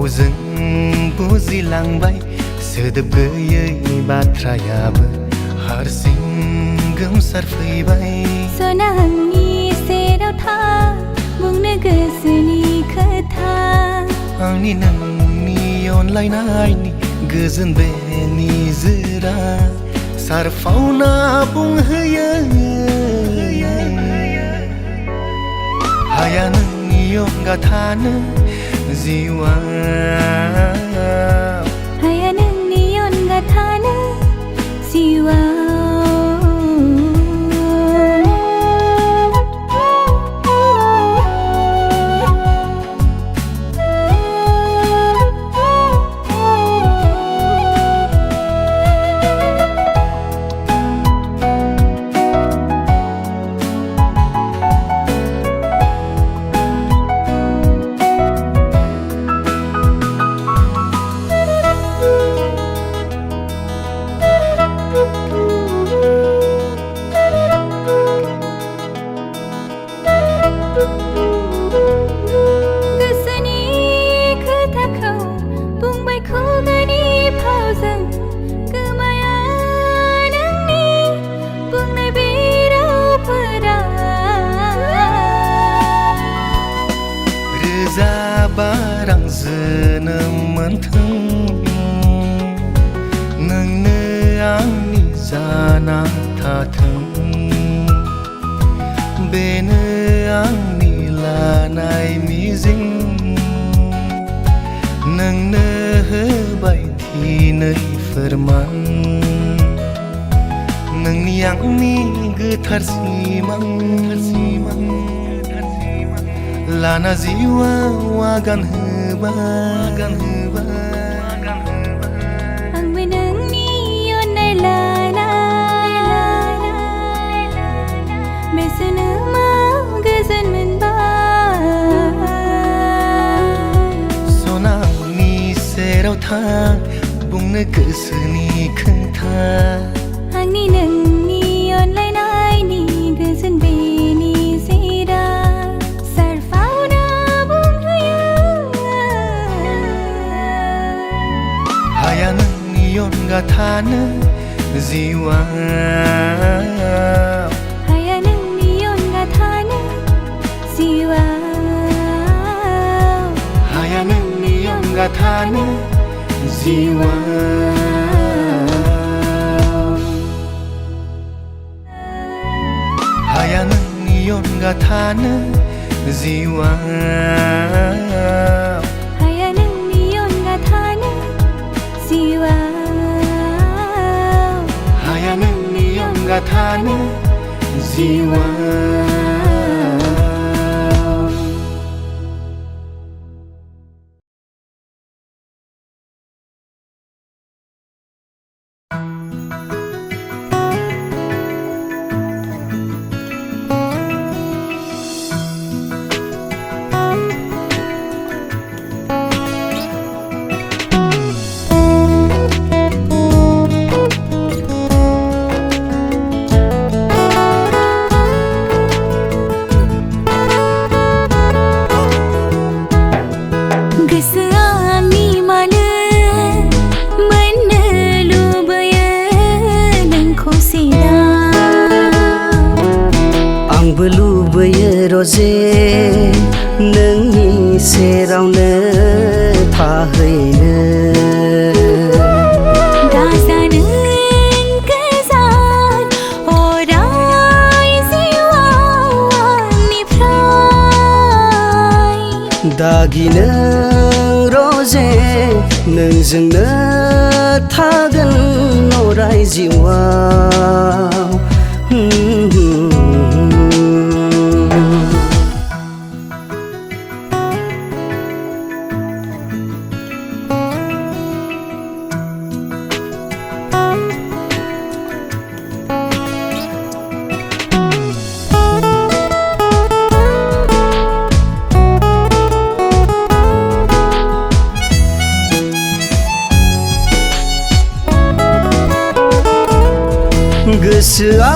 गावजों बुजिलांबाय सोदोब गैयै बाथ्रायाबो हारसिं गोमसारफैबाय। सना आंनि सेराव था बुंनो गोसोनि खोथा आंनि नोंनि अनलायनायनि गोजोन बे निजोरा सारफावना बुंहोयो हाया नोंनि अनगा थानो जिउआव हाया नोंनि अनगा थानो जिउआव। बारां जोनोम मोनथों नोंनो आंनि जाना थाथों बेनो आंनि लानाय मिजिं नोंनो होबाय दिनै फोरमान नोंनि आंनि गोथार सिमां लाना जिउआव आगान होबाय आंबो नोंनि अननाय लाना बे जोनोमाव गोजोन मोनबाय। सना आंनि सेराव था बुंनो गोसोनि खोथा आंनि नोंनि अनलायनायनि गोजोन बे निजोरा सारफावना बुंहोयो हाया नोंनि अनगा थानो जिउआव हाया नोंनि अनगा थानो जिउआव हाया नोंनि अनगा थानो जिउआव हाया नोंनि अनगा थानो जिउआव हाया नोंनि अनगा थानो जिउआव हाया नोंनि अनगा थानो जिउआव। आंबो लुबैयो रजे नोंनि सेरावनो थाहैनो दाजानो गोजान अराय जिउआव आंनिफ्राय दागिनो रजे नोंजोंनो थागोन अराय जिउआव। गोसोआ